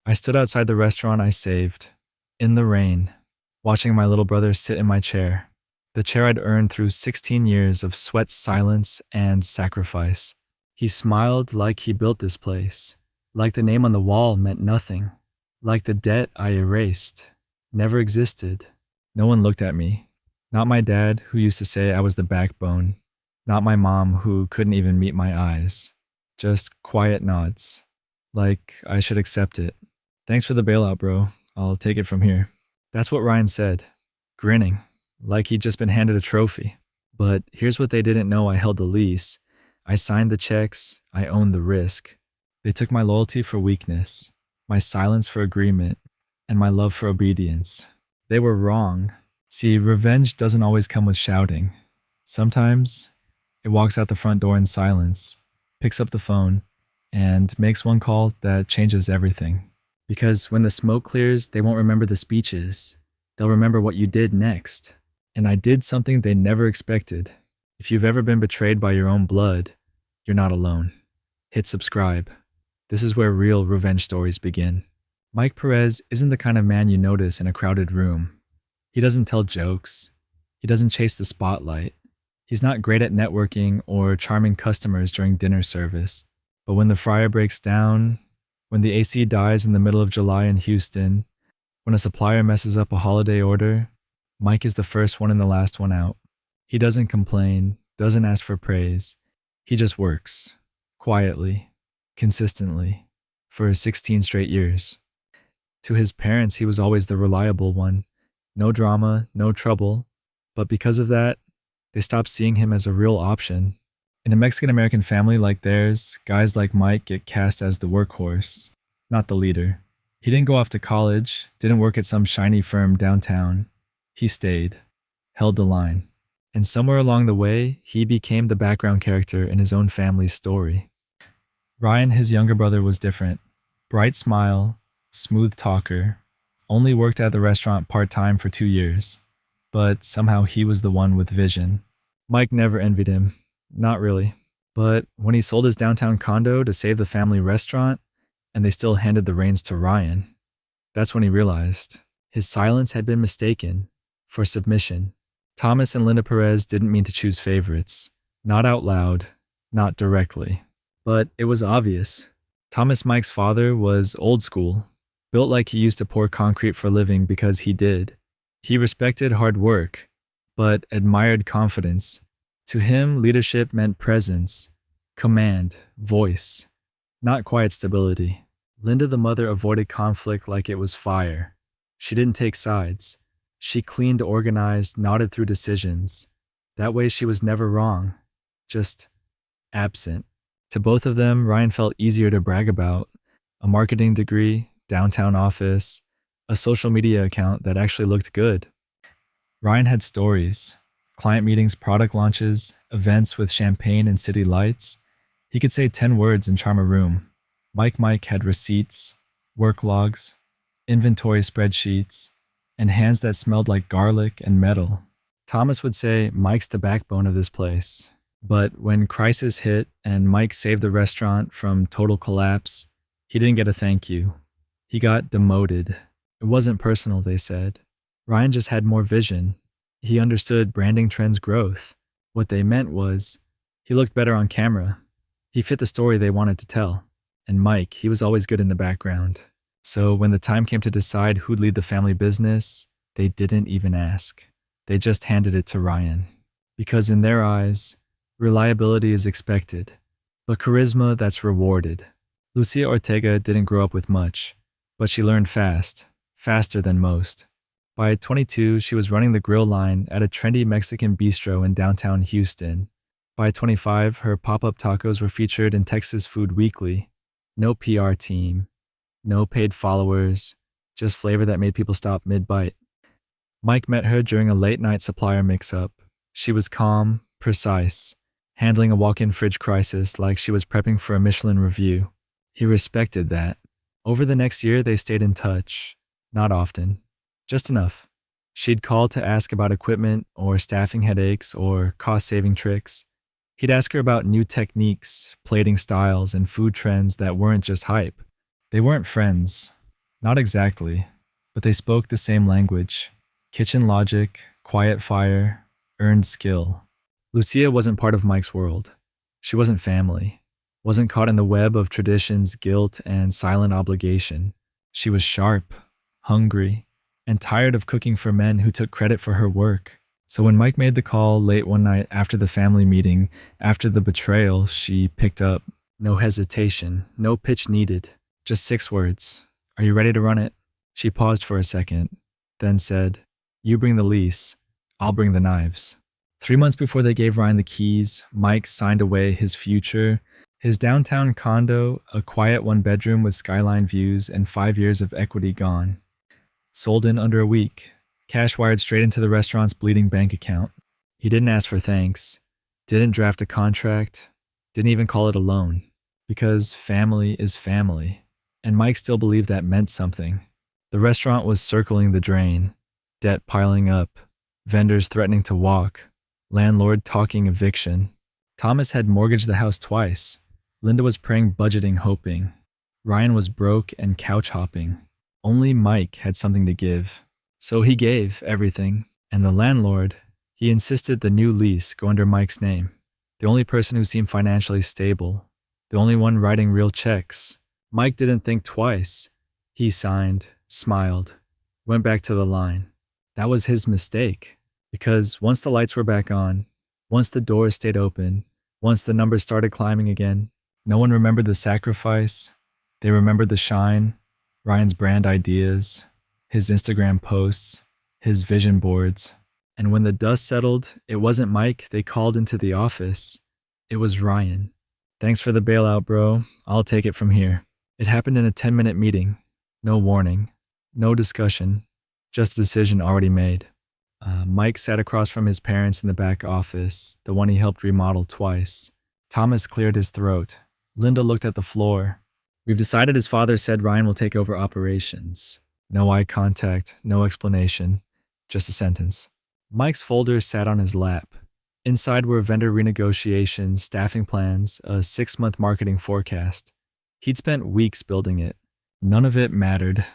I stood outside the restaurant I saved, in the rain, watching my little brother sit in my chair, the chair I'd earned through 16 years of sweat, silence, and sacrifice. He smiled like he built this place, like the name on the wall meant nothing, like the debt I erased never existed. No one looked at me. Not my dad, who used to say I was the backbone. Not my mom, who couldn't even meet my eyes. Just quiet nods, like I should accept it. Thanks for the bailout, bro. I'll take it from here. That's what Ryan said, grinning, like he'd just been handed a trophy. But here's what they didn't know: I held the lease. I signed the checks. I owned the risk. They took my loyalty for weakness, my silence for agreement, and my love for obedience. They were wrong. See, revenge doesn't always come with shouting. Sometimes it walks out the front door in silence, picks up the phone, and makes one call that changes everything. Because when the smoke clears, they won't remember the speeches. They'll remember what you did next. And I did something they never expected. If you've ever been betrayed by your own blood, you're not alone. Hit subscribe. This is where real revenge stories begin. Mike Perez isn't the kind of man you notice in a crowded room. He doesn't tell jokes. He doesn't chase the spotlight. He's not great at networking or charming customers during dinner service. But when the fryer breaks down, when the AC dies in the middle of July in Houston, when a supplier messes up a holiday order, Mike is the first one and the last one out. He doesn't complain, doesn't ask for praise. He just works, quietly, consistently, for 16 straight years. To his parents, he was always the reliable one. No drama, no trouble. But because of that, they stopped seeing him as a real option. In a Mexican-American family like theirs, guys like Mike get cast as the workhorse, not the leader. He didn't go off to college, didn't work at some shiny firm downtown. He stayed, held the line. And somewhere along the way, he became the background character in his own family's story. Ryan, his younger brother, was different. Bright smile, smooth talker, only worked at the restaurant part-time for 2 years. But somehow he was the one with vision. Mike never envied him. Not really. But when he sold his downtown condo to save the family restaurant, and they still handed the reins to Ryan, that's when he realized his silence had been mistaken for submission. Thomas and Linda Perez didn't mean to choose favorites. Not out loud, not directly. But it was obvious. Thomas, Mike's father, was old school, built like he used to pour concrete for a living because he did. He respected hard work, but admired confidence. To him, leadership meant presence, command, voice, not quiet stability. Linda, the mother, avoided conflict like it was fire. She didn't take sides. She cleaned, organized, nodded through decisions. That way she was never wrong, just absent. To both of them, Ryan felt easier to brag about. A marketing degree, downtown office, a social media account that actually looked good. Ryan had stories, client meetings, product launches, events with champagne and city lights. He could say 10 words and charm a room. Mike had receipts, work logs, inventory spreadsheets, and hands that smelled like garlic and metal. Thomas would say, Mike's the backbone of this place. But when crisis hit and Mike saved the restaurant from total collapse, he didn't get a thank you. He got demoted. It wasn't personal, they said. Ryan just had more vision. He understood branding trends growth. What they meant was, he looked better on camera. He fit the story they wanted to tell. And Mike, he was always good in the background. So when the time came to decide who'd lead the family business, they didn't even ask. They just handed it to Ryan. Because in their eyes, reliability is expected, but charisma, that's rewarded. Lucia Ortega didn't grow up with much, but she learned fast, faster than most. By 22, she was running the grill line at a trendy Mexican bistro in downtown Houston. By 25, her pop-up tacos were featured in Texas Food Weekly. No PR team, no paid followers, just flavor that made people stop mid-bite. Mike met her during a late-night supplier mix-up. She was calm, precise, handling a walk-in fridge crisis like she was prepping for a Michelin review. He respected that. Over the next year, they stayed in touch. Not often. Just enough. She'd call to ask about equipment or staffing headaches or cost-saving tricks. He'd ask her about new techniques, plating styles, and food trends that weren't just hype. They weren't friends. Not exactly, but they spoke the same language. Kitchen logic, quiet fire, earned skill. Lucia wasn't part of Mike's world. She wasn't family, wasn't caught in the web of traditions, guilt, and silent obligation. She was sharp, hungry, and tired of cooking for men who took credit for her work. So when Mike made the call late one night after the family meeting, after the betrayal, she picked up. No hesitation, no pitch needed, just 6 words. Are you ready to run it? She paused for a second, then said, "You bring the lease, I'll bring the knives." 3 months before they gave Ryan the keys, Mike signed away his future, his downtown condo, a quiet 1-bedroom with skyline views, and 5 years of equity gone. Sold in under a week, cash wired straight into the restaurant's bleeding bank account. He didn't ask for thanks, didn't draft a contract, didn't even call it a loan, because family is family, and Mike still believed that meant something. The restaurant was circling the drain, debt piling up, vendors threatening to walk, landlord talking eviction. Thomas had mortgaged the house twice. Linda was praying budgeting hoping. Ryan was broke and couch hopping. Only Mike had something to give. So he gave everything, and the landlord, he insisted the new lease go under Mike's name. The only person who seemed financially stable. The only one writing real checks. Mike didn't think twice. He signed, smiled, went back to the line. That was his mistake. Because once the lights were back on, once the doors stayed open, once the numbers started climbing again, no one remembered the sacrifice. They remembered the shine, Ryan's brand ideas, his Instagram posts, his vision boards. And when the dust settled, it wasn't Mike they called into the office. It was Ryan. "Thanks for the bailout, bro. I'll take it from here." It happened in a 10-minute meeting. No warning, no discussion, just a decision already made. Mike sat across from his parents in the back office, the one he helped remodel twice. Thomas cleared his throat. Linda looked at the floor. "We've decided his father said Ryan will take over operations." No eye contact, no explanation, just a sentence. Mike's folder sat on his lap. Inside were vendor renegotiations, staffing plans, a 6-month marketing forecast. He'd spent weeks building it. None of it mattered.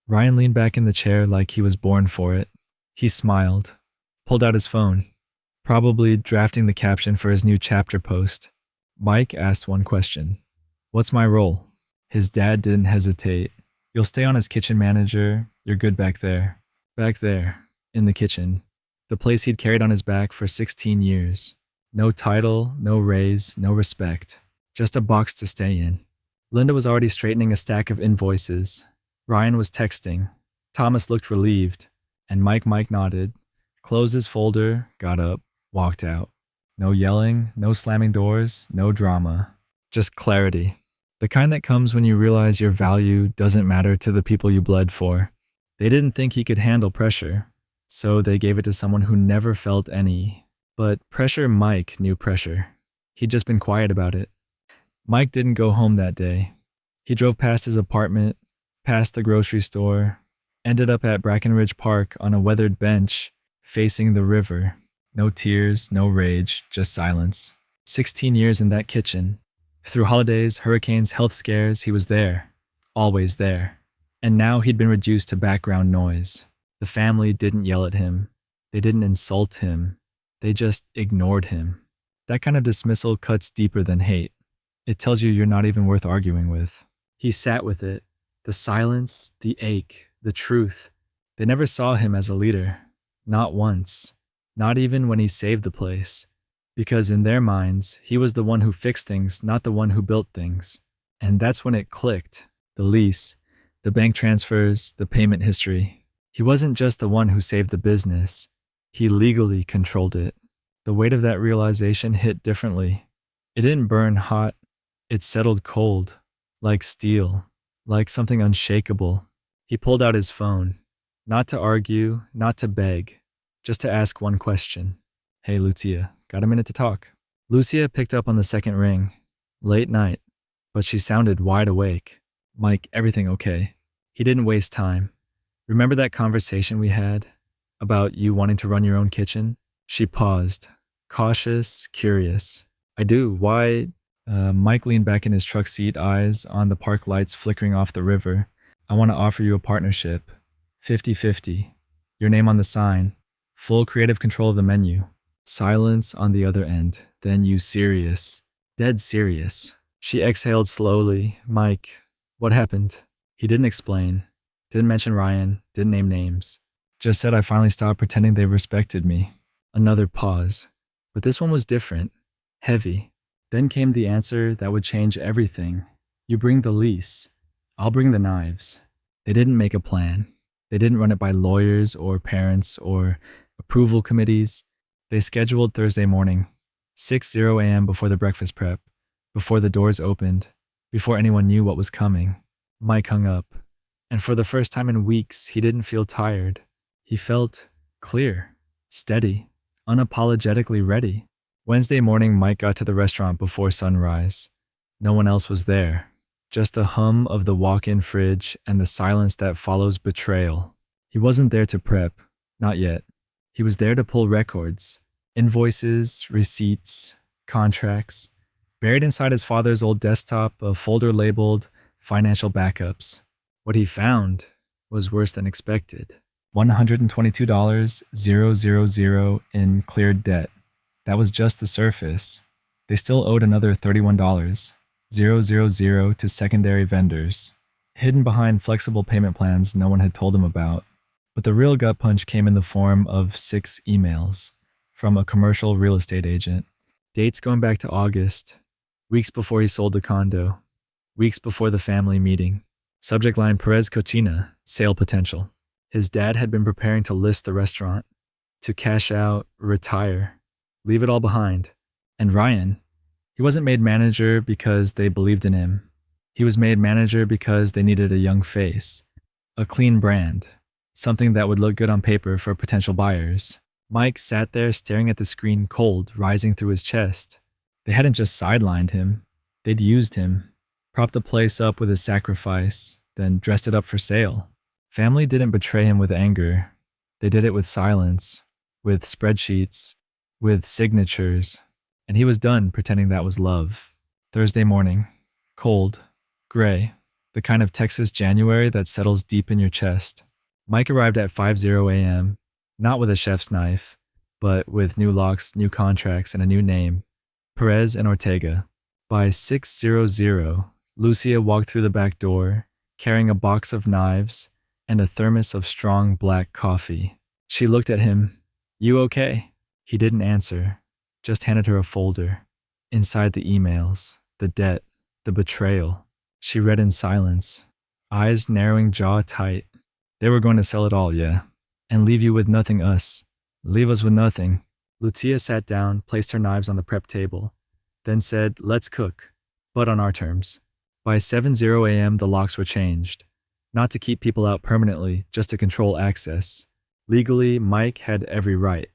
Ryan leaned back in the chair like he was born for it. He smiled, pulled out his phone, probably drafting the caption for his new chapter post. Mike asked one question. "What's my role?" His dad didn't hesitate. "You'll stay on as kitchen manager. You're good back there." Back there, in the kitchen. The place he'd carried on his back for 16 years. No title, no raise, no respect. Just a box to stay in. Linda was already straightening a stack of invoices. Ryan was texting. Thomas looked relieved. And Mike nodded, closed his folder, got up, walked out. No yelling, no slamming doors, no drama. Just clarity. The kind that comes when you realize your value doesn't matter to the people you bled for. They didn't think he could handle pressure, so they gave it to someone who never felt any. But pressure Mike knew pressure. He'd just been quiet about it. Mike didn't go home that day. He drove past his apartment, past the grocery store, ended up at Brackenridge Park on a weathered bench, facing the river. No tears, no rage, just silence. 16 years in that kitchen. Through holidays, hurricanes, health scares, he was there. Always there. And now he'd been reduced to background noise. The family didn't yell at him. They didn't insult him. They just ignored him. That kind of dismissal cuts deeper than hate. It tells you you're not even worth arguing with. He sat with it. The silence, the ache, the truth. They never saw him as a leader. Not once. Not even when he saved the place. Because in their minds, he was the one who fixed things, not the one who built things. And that's when it clicked. The lease, the bank transfers, the payment history. He wasn't just the one who saved the business. He legally controlled it. The weight of that realization hit differently. It didn't burn hot. It settled cold, like steel, like something unshakable. He pulled out his phone, not to argue, not to beg, just to ask one question. "Hey, Lucia, got a minute to talk?" Lucia picked up on the second ring. Late night, but she sounded wide awake. "Mike, everything okay?" He didn't waste time. "Remember that conversation we had about you wanting to run your own kitchen?" She paused, cautious, curious. "I do. Why?" Mike leaned back in his truck seat, eyes on the park lights flickering off the river. I want to offer you a partnership. 50-50. Your name on the sign. Full creative control of the menu. Silence on the other end. Then you serious. Dead serious. She exhaled slowly. Mike, what happened? He didn't explain. Didn't mention Ryan. Didn't name names. Just said I finally stopped pretending they respected me. Another pause. But this one was different. Heavy. Then came the answer that would change everything. You bring the lease. I'll bring the knives. They didn't make a plan. They didn't run it by lawyers or parents or approval committees. They scheduled Thursday morning, 6:00 a.m. before the breakfast prep, before the doors opened, before anyone knew what was coming. Mike hung up, and for the first time in weeks, he didn't feel tired. He felt clear, steady, unapologetically ready. Wednesday morning, Mike got to the restaurant before sunrise. No one else was there. Just the hum of the walk-in fridge and the silence that follows betrayal. He wasn't there to prep, not yet. He was there to pull records, invoices, receipts, contracts. Buried inside his father's old desktop, a folder labeled financial backups. What he found was worse than expected. $122,000 in cleared debt. That was just the surface. They still owed another $31,000 to secondary vendors, hidden behind flexible payment plans no one had told him about. But the real gut punch came in the form of 6 emails from a commercial real estate agent. Dates going back to August, weeks before he sold the condo, weeks before the family meeting. Subject line Perez Cochina, sale potential. His dad had been preparing to list the restaurant, to cash out, retire, leave it all behind. And Ryan, he wasn't made manager because they believed in him. He was made manager because they needed a young face, a clean brand, something that would look good on paper for potential buyers. Mike sat there staring at the screen, cold rising through his chest. They hadn't just sidelined him. They'd used him, propped the place up with his sacrifice, then dressed it up for sale. Family didn't betray him with anger. They did it with silence, with spreadsheets, with signatures. And he was done pretending that was love. Thursday morning. Cold. Gray. The kind of Texas January that settles deep in your chest. Mike arrived at 5:00 a.m., not with a chef's knife, but with new locks, new contracts, and a new name. Perez and Ortega. By 6:00, Lucia walked through the back door, carrying a box of knives and a thermos of strong black coffee. She looked at him. You okay? He didn't answer, just handed her a folder. Inside the emails, the debt, the betrayal. She read in silence, eyes narrowing, jaw tight. They were going to sell it all, yeah, and leave you with nothing us. Leave us with nothing. Lucia sat down, placed her knives on the prep table, then said, let's cook, but on our terms. By 7:00 a.m., the locks were changed. Not to keep people out permanently, just to control access. Legally, Mike had every right.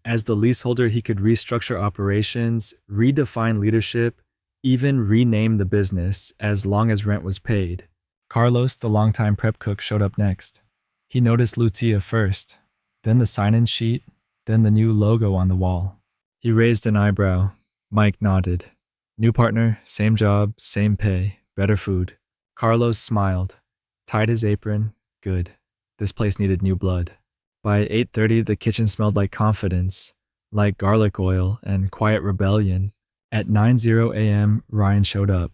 As the leaseholder, he could restructure operations, redefine leadership, even rename the business as long as rent was paid. Carlos, the longtime prep cook, showed up next. He noticed Lucia first, then the sign-in sheet, then the new logo on the wall. He raised an eyebrow. Mike nodded. New partner, same job, same pay, better food. Carlos smiled, tied his apron. Good. This place needed new blood. By 8:30, the kitchen smelled like confidence, like garlic oil and quiet rebellion. At 9:00 a.m., Ryan showed up.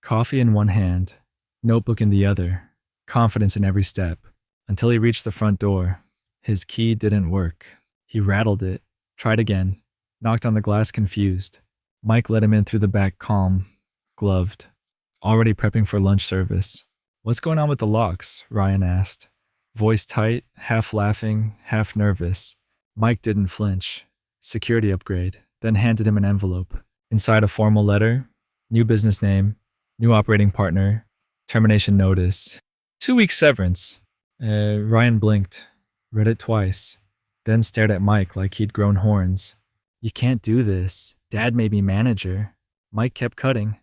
Coffee in one hand, notebook in the other, confidence in every step. Until he reached the front door. His key didn't work. He rattled it, tried again, knocked on the glass confused. Mike let him in through the back, calm, gloved, already prepping for lunch service. What's going on with the locks? Ryan asked. Voice tight, half laughing, half nervous. Mike didn't flinch. Security upgrade, then handed him an envelope. Inside a formal letter, new business name, new operating partner, termination notice, 2-week severance. Ryan blinked, read it twice, then stared at Mike like he'd grown horns. You can't do this. Dad may be manager. Mike kept cutting.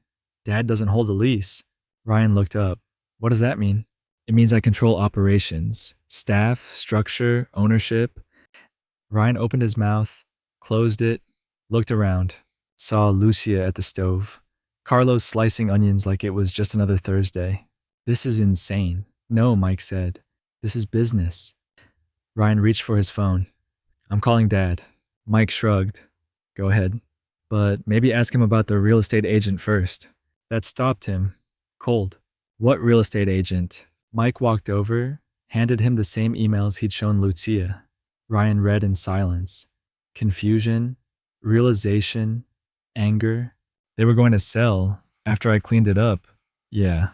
Dad doesn't hold a lease. Ryan looked up. What does that mean? It means I control operations, staff, structure, ownership. Ryan opened his mouth, closed it, looked around, saw Lucia at the stove, Carlos slicing onions like it was just another Thursday. This is insane. No, Mike said. This is business. Ryan reached for his phone. I'm calling Dad. Mike shrugged. Go ahead. But maybe ask him about the real estate agent first. That stopped him. Cold. What real estate agent? Mike walked over, handed him the same emails he'd shown Lucia. Ryan read in silence. Confusion, realization, anger. They were going to sell after I cleaned it up. Yeah,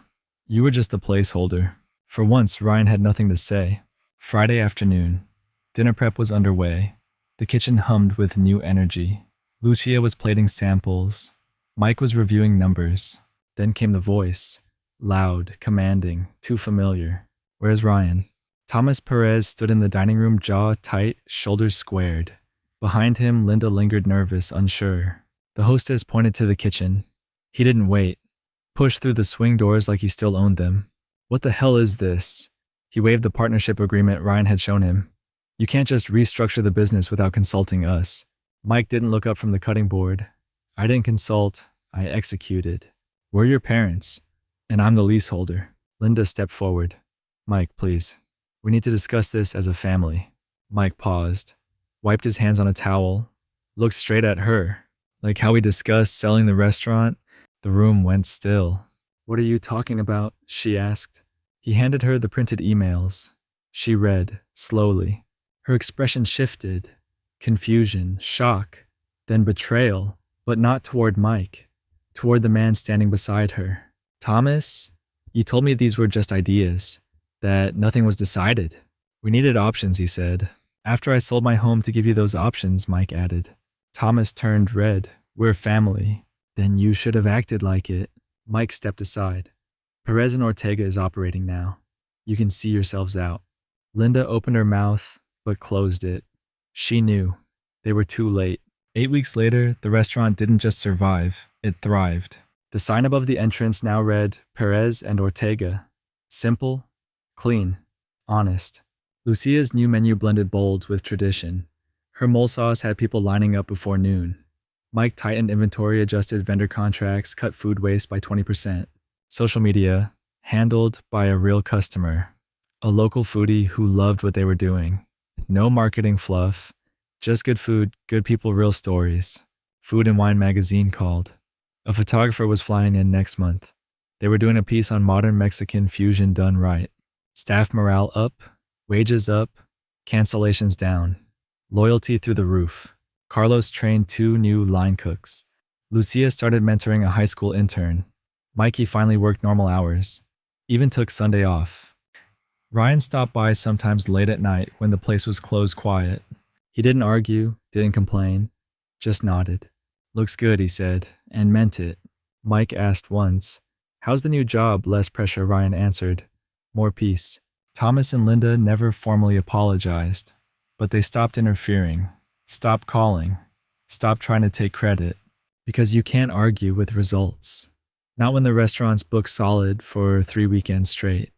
you were just the placeholder. For once, Ryan had nothing to say. Friday afternoon. Dinner prep was underway. The kitchen hummed with new energy. Lucia was plating samples. Mike was reviewing numbers. Then came the voice. Loud, commanding, too familiar. Where's Ryan? Thomas Perez stood in the dining room, jaw tight, shoulders squared. Behind him, Linda lingered nervous, unsure. The hostess pointed to the kitchen. He didn't wait. Pushed through the swing doors like he still owned them. What the hell is this? He waved the partnership agreement Ryan had shown him. You can't just restructure the business without consulting us. Mike didn't look up from the cutting board. I didn't consult. I executed. We're your parents. And I'm the leaseholder. Linda stepped forward. Mike, please. We need to discuss this as a family. Mike paused, wiped his hands on a towel, looked straight at her. Like how we discussed selling the restaurant. The room went still. What are you talking about? She asked. He handed her the printed emails. She read, slowly. Her expression shifted. Confusion, shock, then betrayal, but not toward Mike. Toward the man standing beside her. Thomas, you told me these were just ideas. That nothing was decided. We needed options, he said. After I sold my home to give you those options, Mike added. Thomas turned red. We're family. Then you should have acted like it. Mike stepped aside. Perez and Ortega is operating now. You can see yourselves out. Linda opened her mouth, but closed it. She knew. They were too late. 8 weeks later, the restaurant didn't just survive, it thrived. The sign above the entrance now read, Perez and Ortega. Simple, clean, honest. Lucia's new menu blended bold with tradition. Her mole sauce had people lining up before noon. Mike tightened inventory, adjusted vendor contracts, cut food waste by 20%. Social media, handled by a real customer. A local foodie who loved what they were doing. No marketing fluff. Just good food, good people, real stories. Food and Wine magazine called. A photographer was flying in next month. They were doing a piece on modern Mexican fusion done right. Staff morale up, wages up, cancellations down. Loyalty through the roof. Carlos trained 2 new line cooks. Lucia started mentoring a high school intern. Mikey finally worked normal hours. Even took Sunday off. Ryan stopped by sometimes late at night when the place was closed quiet. He didn't argue, didn't complain, just nodded. Looks good, he said, and meant it. Mike asked once, how's the new job? Less pressure, Ryan answered. More peace. Thomas and Linda never formally apologized, but they stopped interfering, stopped calling, stopped trying to take credit, because you can't argue with results. Not when the restaurant's booked solid for 3 weekends straight.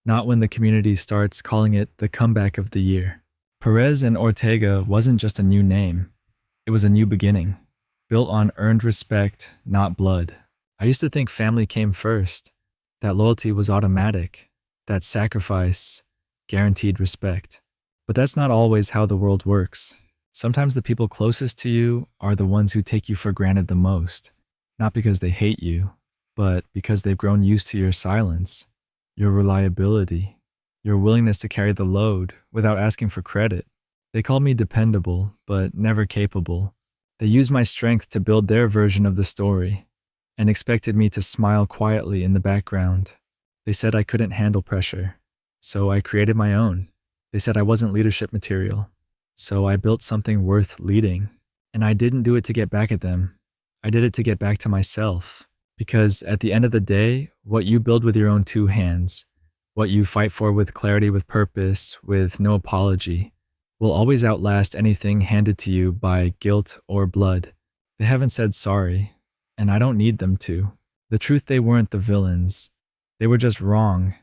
Not when the community starts calling it the comeback of the year. Perez and Ortega wasn't just a new name. It was a new beginning, built on earned respect, not blood. I used to think family came first, that loyalty was automatic, that sacrifice guaranteed respect. But that's not always how the world works. Sometimes the people closest to you are the ones who take you for granted the most, not because they hate you, but because they've grown used to your silence, your reliability, your willingness to carry the load without asking for credit. They called me dependable, but never capable. They used my strength to build their version of the story and expected me to smile quietly in the background. They said I couldn't handle pressure, so I created my own. They said I wasn't leadership material, so I built something worth leading. And I didn't do it to get back at them. I did it to get back to myself. Because at the end of the day, what you build with your own 2 hands, what you fight for with clarity, with purpose, with no apology, will always outlast anything handed to you by guilt or blood. They haven't said sorry, and I don't need them to. The truth, they weren't the villains. They were just wrong,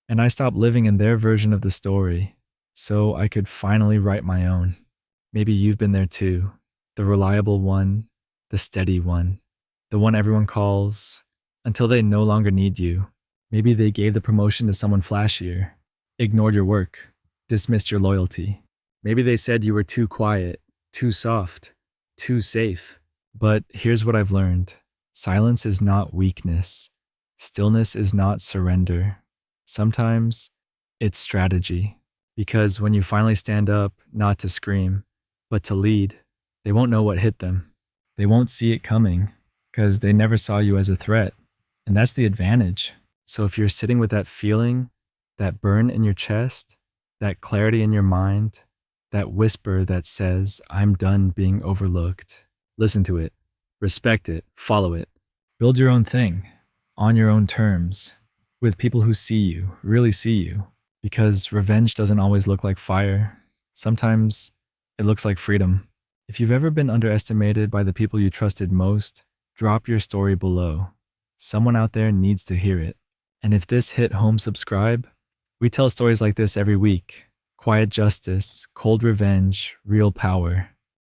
and I stopped living in their version of the story, so I could finally write my own. Maybe you've been there too. The reliable one, the steady one, the one everyone calls until they no longer need you. Maybe they gave the promotion to someone flashier, ignored your work, dismissed your loyalty. Maybe they said you were too quiet, too soft, too safe. But here's what I've learned. Silence is not weakness. Stillness is not surrender. Sometimes it's strategy. Because when you finally stand up, not to scream, but to lead, they won't know what hit them. They won't see it coming because they never saw you as a threat. And that's the advantage. So if you're sitting with that feeling, that burn in your chest, that clarity in your mind, that whisper that says, I'm done being overlooked, listen to it, respect it, follow it. Build your own thing on your own terms with people who see you, really see you. Because revenge doesn't always look like fire. Sometimes it looks like freedom. If you've ever been underestimated by the people you trusted most, drop your story below. Someone out there needs to hear it. And if this hit home, subscribe. We tell stories like this every week. Quiet justice, cold revenge, real power.